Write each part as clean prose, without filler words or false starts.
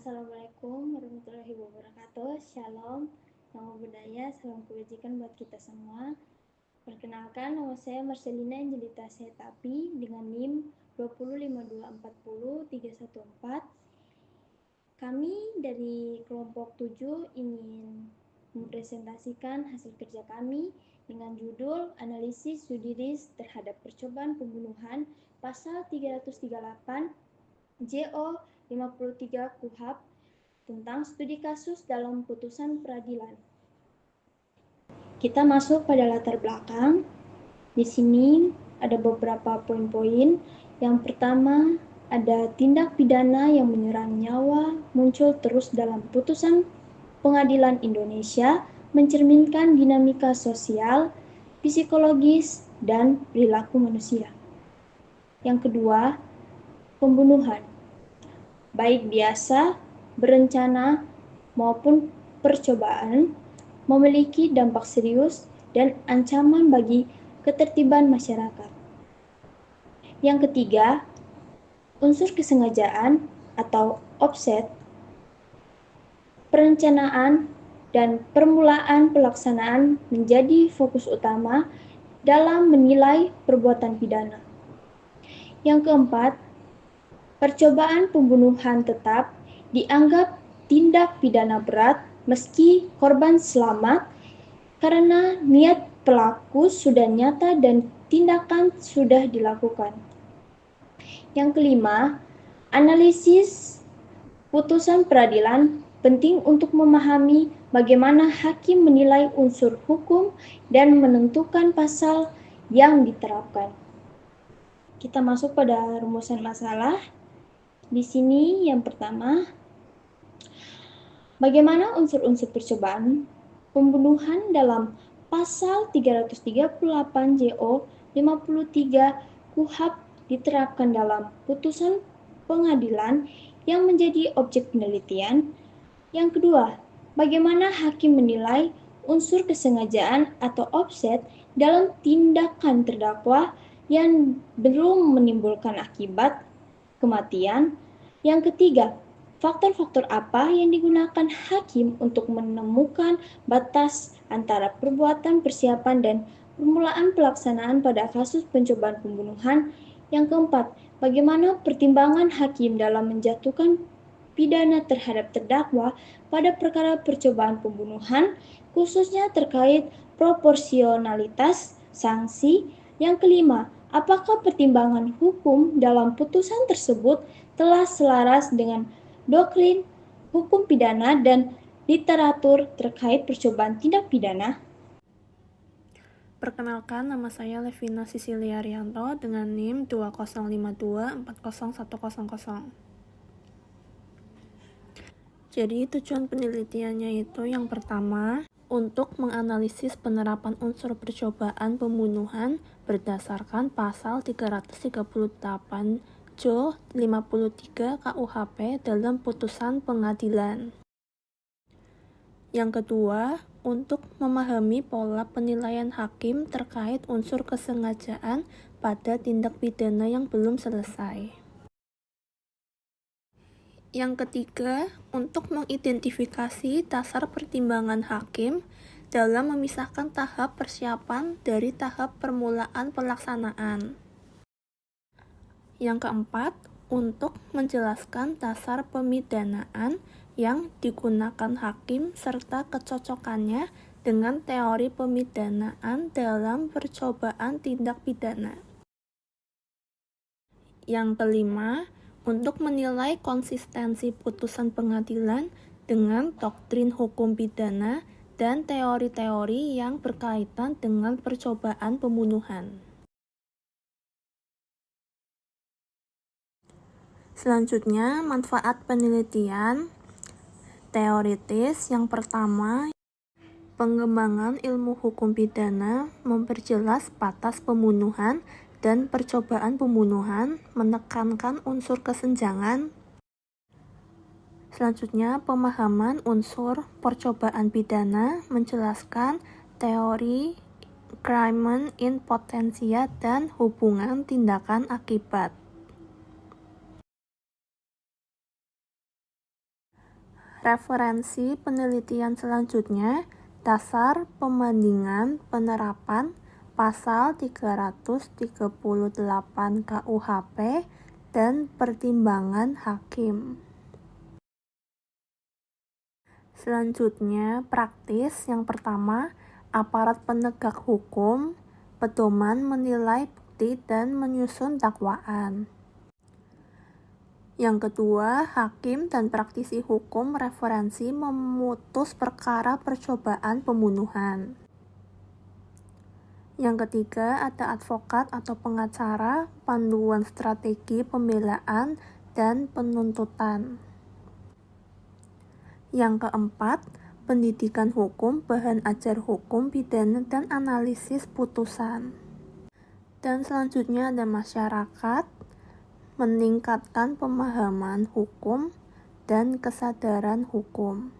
Assalamualaikum warahmatullahi wabarakatuh. Shalom, namo budaya, salam kebajikan buat kita semua. Perkenalkan, nama saya Marcelina Angelita Setapi dengan NIM 205240314. Kami dari kelompok 7 ingin mempresentasikan hasil kerja kami dengan judul Analisis Juridis terhadap Percobaan Pembunuhan Pasal 338 JO 53 KUHP tentang studi kasus dalam putusan peradilan. Kita masuk pada latar belakang. Di sini ada beberapa poin-poin. Yang pertama, ada tindak pidana yang menyerang nyawa muncul terus dalam putusan pengadilan Indonesia, mencerminkan dinamika sosial, psikologis, dan perilaku manusia. Yang kedua, pembunuhan, baik biasa, berencana, maupun percobaan, memiliki dampak serius dan ancaman bagi ketertiban masyarakat. Yang ketiga, unsur kesengajaan atau offset, perencanaan, dan permulaan pelaksanaan menjadi fokus utama dalam menilai perbuatan pidana. Yang keempat, percobaan pembunuhan tetap dianggap tindak pidana berat meski korban selamat karena niat pelaku sudah nyata dan tindakan sudah dilakukan. Yang kelima, analisis putusan peradilan penting untuk memahami bagaimana hakim menilai unsur hukum dan menentukan pasal yang diterapkan. Kita masuk pada rumusan masalah. Di sini yang pertama, bagaimana unsur-unsur percobaan pembunuhan dalam pasal 338 JO 53 KUHP diterapkan dalam putusan pengadilan yang menjadi objek penelitian. Yang kedua, bagaimana hakim menilai unsur kesengajaan atau offset dalam tindakan terdakwa yang belum menimbulkan akibat kematian. Yang ketiga, faktor-faktor apa yang digunakan hakim untuk menemukan batas antara perbuatan persiapan dan permulaan pelaksanaan pada kasus pencobaan pembunuhan. Yang keempat, bagaimana pertimbangan hakim dalam menjatuhkan pidana terhadap terdakwa pada perkara percobaan pembunuhan, khususnya terkait proporsionalitas sanksi. Yang kelima, apakah pertimbangan hukum dalam putusan tersebut telah selaras dengan doktrin hukum pidana dan literatur terkait percobaan tindak pidana? Perkenalkan, nama saya Levina Sisilia Rianto dengan NIM 205240100. Jadi tujuan penelitiannya itu yang pertama, untuk menganalisis penerapan unsur percobaan pembunuhan berdasarkan pasal 338 JO 53 KUHP dalam putusan pengadilan. Yang kedua, untuk memahami pola penilaian hakim terkait unsur kesengajaan pada tindak pidana yang belum selesai. Yang ketiga, untuk mengidentifikasi dasar pertimbangan hakim dalam memisahkan tahap persiapan dari tahap permulaan pelaksanaan. Yang keempat, untuk menjelaskan dasar pemidanaan yang digunakan hakim serta kecocokannya dengan teori pemidanaan dalam percobaan tindak pidana. Yang kelima, untuk menilai konsistensi putusan pengadilan dengan doktrin hukum pidana dan teori-teori yang berkaitan dengan percobaan pembunuhan. Selanjutnya, manfaat penelitian teoritis. Yang pertama, pengembangan ilmu hukum pidana memperjelas batas pembunuhan dan percobaan pembunuhan, menekankan unsur kesenjangan. Selanjutnya, pemahaman unsur percobaan pidana menjelaskan teori crimen in potentia dan hubungan tindakan akibat. Referensi penelitian selanjutnya, dasar pembandingan penerapan pasal 338 KUHP dan pertimbangan hakim. Selanjutnya, praktis yang pertama, aparat penegak hukum, pedoman menilai bukti dan menyusun dakwaan. Yang kedua, hakim dan praktisi hukum referensi memutus perkara percobaan pembunuhan. Yang ketiga, ada advokat atau pengacara, panduan strategi pembelaan, dan penuntutan. Yang keempat, pendidikan hukum, bahan ajar hukum, pidana, dan analisis putusan. Dan selanjutnya ada masyarakat, meningkatkan pemahaman hukum dan kesadaran hukum.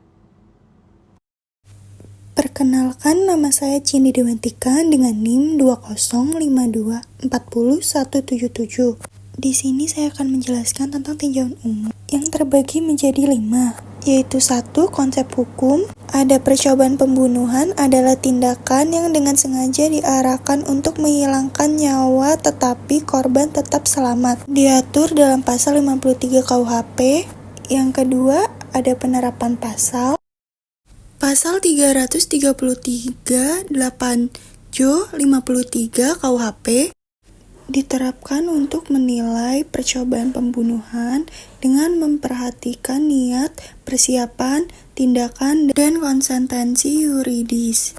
Perkenalkan, nama saya Cindy Dewantika dengan NIM 205240177. Di sini saya akan menjelaskan tentang tinjauan umum yang terbagi menjadi 5, yaitu 1. Konsep hukum. Ada percobaan pembunuhan adalah tindakan yang dengan sengaja diarahkan untuk menghilangkan nyawa tetapi korban tetap selamat. Diatur dalam pasal 53 KUHP. Yang kedua, ada penerapan pasal. Pasal 333 8 Jo 53 KUHP diterapkan untuk menilai percobaan pembunuhan dengan memperhatikan niat, persiapan, tindakan, dan konsistensi yuridis.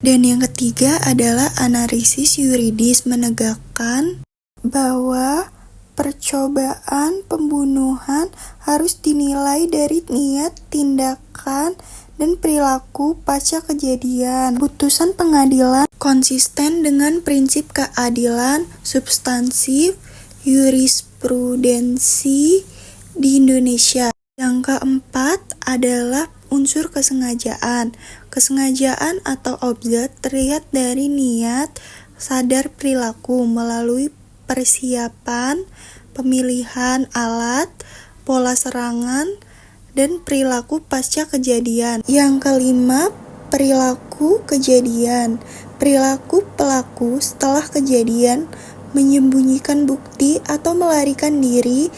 Dan yang ketiga adalah analisis yuridis, menegakkan bahwa percobaan pembunuhan harus dinilai dari niat, tindakan, dan perilaku pasca kejadian. Putusan pengadilan konsisten dengan prinsip keadilan substansif jurisprudensi di Indonesia. Yang keempat adalah unsur kesengajaan. Kesengajaan atau objek terlihat dari niat, sadar perilaku melalui persiapan, pemilihan alat, pola serangan, dan perilaku pasca kejadian. Yang kelima, perilaku kejadian. Perilaku pelaku setelah kejadian menyembunyikan bukti atau melarikan diri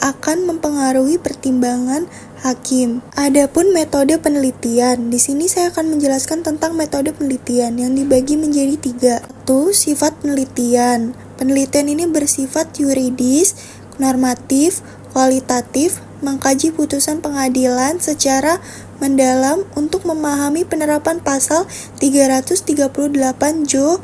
akan mempengaruhi pertimbangan hakim. Adapun metode penelitian, di sini saya akan menjelaskan tentang metode penelitian yang dibagi menjadi 3. 1. Sifat penelitian. Penelitian ini bersifat yuridis, normatif, kualitatif, mengkaji putusan pengadilan secara mendalam untuk memahami penerapan pasal 338 Jo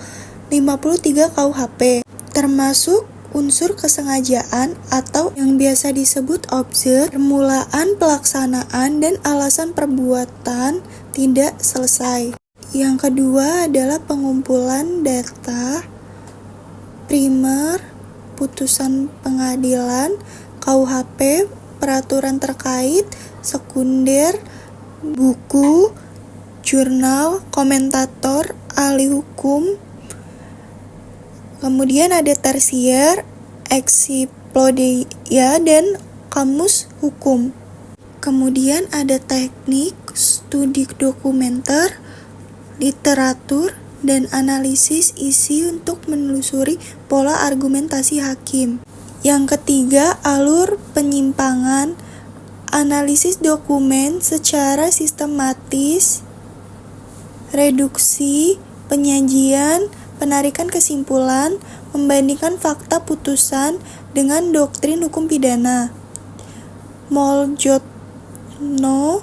53 KUHP, termasuk unsur kesengajaan atau yang biasa disebut objek, permulaan pelaksanaan, dan alasan perbuatan tidak selesai. Yang kedua adalah pengumpulan data primer, putusan pengadilan, KUHP, peraturan terkait, sekunder, buku, jurnal, komentator, ahli hukum. Kemudian ada tersier, ensiklopedia, dan kamus hukum. Kemudian ada teknik, studi dokumenter, literatur, dan analisis isi untuk menelusuri pola argumentasi hakim. Yang ketiga, alur penyimpangan, analisis dokumen secara sistematis, reduksi, penyajian, penarikan kesimpulan, membandingkan fakta putusan dengan doktrin hukum pidana. Moljotno,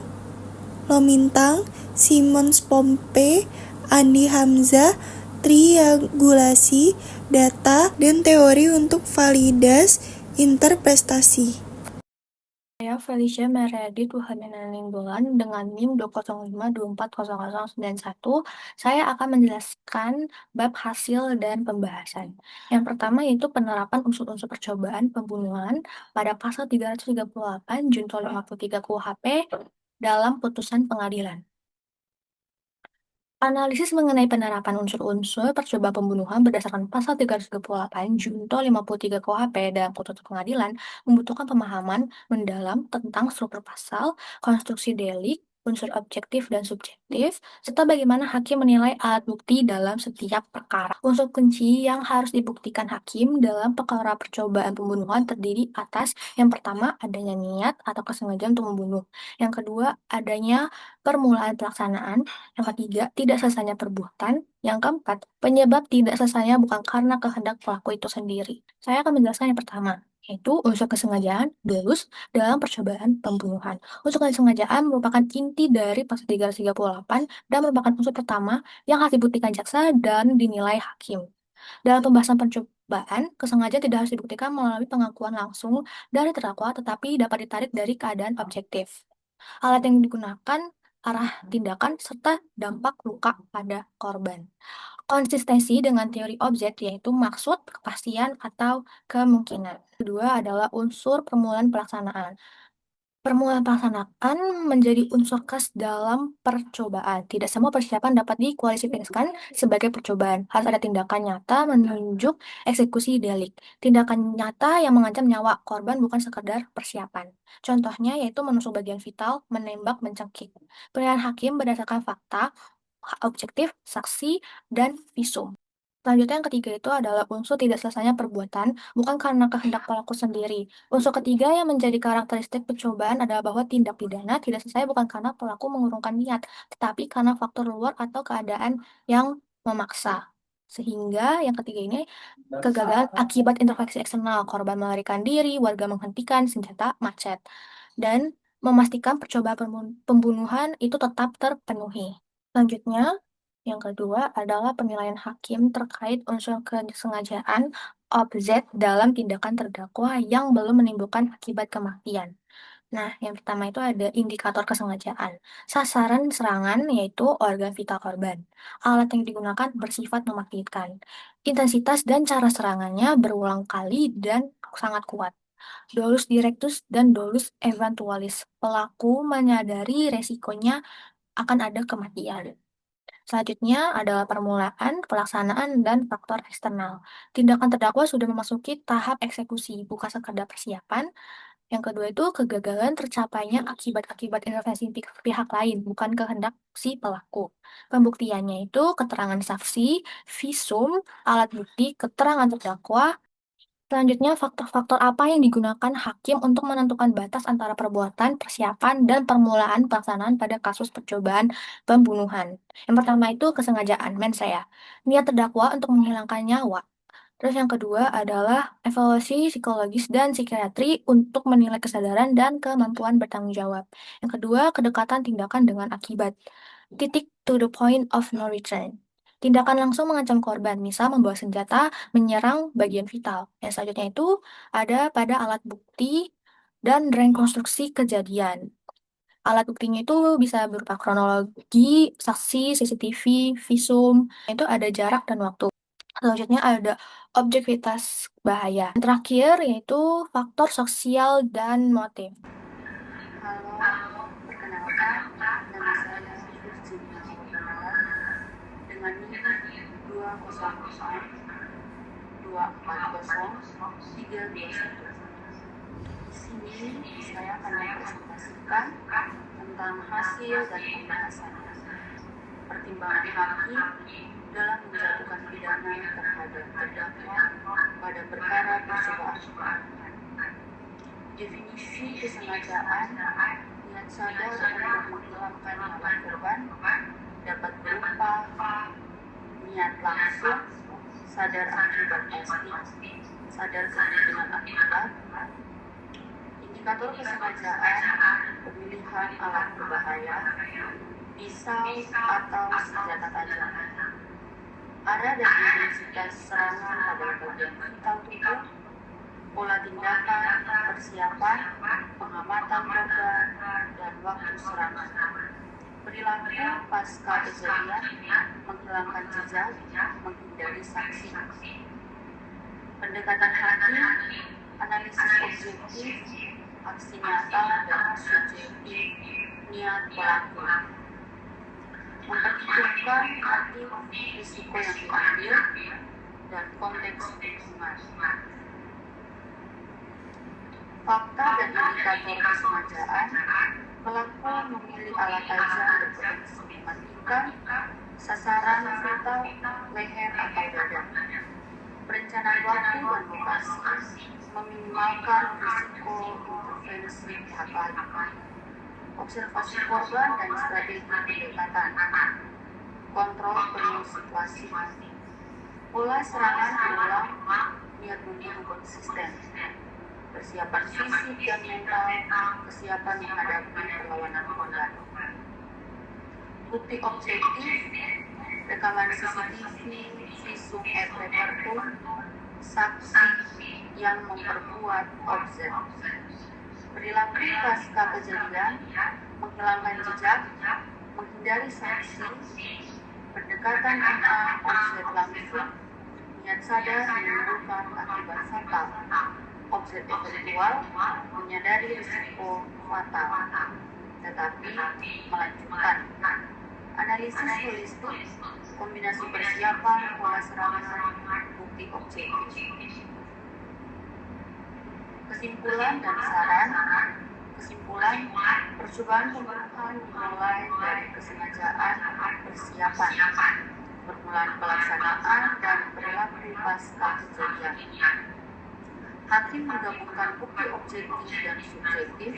Lomintang, Simons Pompe, Andi Hamzah, triangulasi data, dan teori untuk validas interpretasi. Saya Felicia Meredith Wuhanenaninggolan dengan NIM 205240091. Saya akan menjelaskan bab hasil dan pembahasan. Yang pertama yaitu penerapan unsur-unsur percobaan pembunuhan pada pasal 338 Junto 53 KUHP dalam putusan pengadilan. Analisis mengenai penerapan unsur-unsur percobaan pembunuhan berdasarkan pasal 338 Junto 53 KUHP dan Tuntutan Pengadilan membutuhkan pemahaman mendalam tentang struktur pasal, konstruksi delik, unsur objektif dan subjektif, serta bagaimana hakim menilai alat bukti dalam setiap perkara. Unsur kunci yang harus dibuktikan hakim dalam perkara percobaan pembunuhan terdiri atas yang pertama, adanya niat atau kesengajaan untuk membunuh. Yang kedua, adanya permulaan pelaksanaan. Yang ketiga, tidak selesainya perbuatan. Yang keempat, penyebab tidak selesainya bukan karena kehendak pelaku itu sendiri. Saya akan menjelaskan yang pertama, yaitu unsur kesengajaan, dolus, dalam percobaan pembunuhan. Unsur kesengajaan merupakan inti dari pasal 338 dan merupakan unsur pertama yang harus dibuktikan jaksa dan dinilai hakim. Dalam pembahasan percobaan, kesengajaan tidak harus dibuktikan melalui pengakuan langsung dari terdakwa, tetapi dapat ditarik dari keadaan objektif. Alat yang digunakan, arah tindakan, serta dampak luka pada korban. Konsistensi dengan teori objek yaitu maksud, kepastian, atau kemungkinan. Kedua adalah unsur permulaan pelaksanaan. Permulaan pelaksanaan menjadi unsur khas dalam percobaan. Tidak semua persiapan dapat dikualifikasikan sebagai percobaan. Harus ada tindakan nyata menunjuk eksekusi delik. Tindakan nyata yang mengancam nyawa korban bukan sekedar persiapan. Contohnya yaitu menusuk bagian vital, menembak, mencekik. Penilaian hakim berdasarkan fakta, objektif, saksi, dan visum. Selanjutnya yang ketiga itu adalah unsur tidak selesainya perbuatan, bukan karena kehendak pelaku sendiri. Unsur ketiga yang menjadi karakteristik percobaan adalah bahwa tindak pidana tidak selesai bukan karena pelaku mengurungkan niat, tetapi karena faktor luar atau keadaan yang memaksa. Sehingga yang ketiga ini kegagalan akibat intervensi eksternal, korban melarikan diri, warga menghentikan senjata, macet, dan memastikan percobaan pembunuhan itu tetap terpenuhi. Selanjutnya, yang kedua adalah penilaian hakim terkait unsur kesengajaan objek dalam tindakan terdakwa yang belum menimbulkan akibat kematian. Nah, yang pertama itu ada indikator kesengajaan. Sasaran serangan yaitu organ vital korban. Alat yang digunakan bersifat mematikan. Intensitas dan cara serangannya berulang kali dan sangat kuat. Dolus directus dan dolus eventualis. Pelaku menyadari resikonya akan ada kematian. Selanjutnya adalah permulaan, pelaksanaan, dan faktor eksternal. Tindakan terdakwa sudah memasuki tahap eksekusi, bukan sekedar persiapan. Yang kedua itu kegagalan tercapainya akibat-akibat intervensi pihak lain, bukan kehendak si pelaku. Pembuktiannya itu keterangan saksi, visum, alat bukti, keterangan terdakwa. Selanjutnya, faktor-faktor apa yang digunakan hakim untuk menentukan batas antara perbuatan, persiapan, dan permulaan pelaksanaan pada kasus percobaan pembunuhan. Yang pertama itu kesengajaan, mens rea. Niat terdakwa untuk menghilangkan nyawa. Terus yang kedua adalah evaluasi psikologis dan psikiatri untuk menilai kesadaran dan kemampuan bertanggung jawab. Yang kedua, kedekatan tindakan dengan akibat. Titik to the point of no return. Tindakan langsung mengancam korban, misal membawa senjata, menyerang bagian vital. Yang selanjutnya itu ada pada alat bukti dan rekonstruksi kejadian. Alat buktinya itu bisa berupa kronologi, saksi, CCTV, visum, itu ada jarak dan waktu. Selanjutnya ada objektivitas bahaya. Yang terakhir yaitu faktor sosial dan motif. Halo, perkenalkan, nama saya Virginia Gunawan dengan NIM 200240321. Di sini saya akan mempresentasikan tentang hasil dan pembahasan pertimbangan hakim dalam menjatuhkan pidana terhadap terdakwa pada perkara percobaan. Definisi kesengajaan, niat sadar untuk menghilangkan nyawa korban dapat berupa niat langsung, sadar akibat pasti, sadar kemungkinan akibat. Indikator kesengajaan, pemilihan alat berbahaya, pisau atau senjata tajam. Arah dan intensitas serangan pada bagian vital tubuh, pola tindakan, persiapan, pengamatan korban, dan waktu serangan. Perilaku pasca kejadian, menghilangkan jejak, menghindari saksi. Pendekatan hakim, analisis objektif, aksi nyata dan subjektif, niat pelaku. memperhitungkan motif risiko yang diambil dan konteks lingkungan. Fakta dan indikator kesengajaan, pelaku memilih alat tajam berpotensi mematikan sasaran vital, leher atau dada. Perencanaan waktu dan lokasi meminimalkan risiko intervensi pihak lain. Observasi korban dan strategi pendekatan. Kontrol penuh situasi. Pola serangan berulang, niat membunuh konsisten. Persiapan fisik dan mental, kesiapan menghadapi perlawanan korban. Bukti objektif, rekaman CCTV, visum et repertum, saksi yang memperkuat objek. Perilaku pasca kejadian, menghilangkan jejak, menghindari saksi, pendekatan MA objek langsung, niat sadar menimbulkan akibat fatal, objek eventual, menyadari risiko fatal, tetapi melanjutkan. Analisis holistik, kombinasi persiapan, pola serangan, bukti objektif. Kesimpulan dan saran. Kesimpulan, percobaan pembunuhan dimulai dari kesengajaan, persiapan, permulaan pelaksanaan, dan perilaku pasca kejadian. Hakim menggabungkan bukti objektif dan subjektif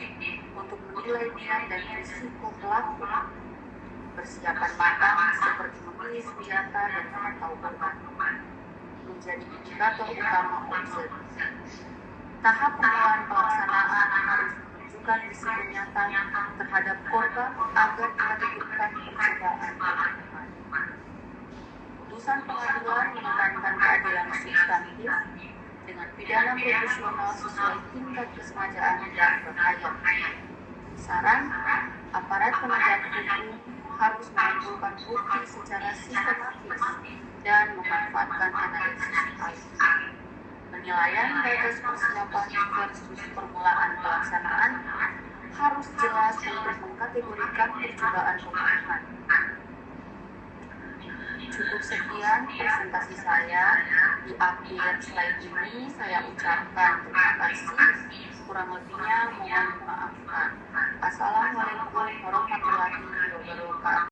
untuk menilai niat dan risiko pelaku. Persiapan matang seperti memilih senjata dan memantau korban menjadi indikator utama objek. Tahap permulaan pelaksanaan harus menunjukkan risiko nyata terhadap korban agar dikategorikan percobaan pembunuhan. Putusan pengadilan menekankan keadilan substantif dengan pidana proporsional sesuai tingkat kesengajaan dan berbahaya. Saran, aparat penegak hukum harus mengumpulkan bukti secara sistematis dan memanfaatkan analisis IT. Penilaian batas persiapan versus permulaan pelaksanaan harus jelas untuk mengkategorikan percobaan pembunuhan. Cukup sekian presentasi saya. Di akhir slide ini saya ucapkan terima kasih. Kurang lebihnya mohon dimaafkan. Assalamualaikum warahmatullahi wabarakatuh.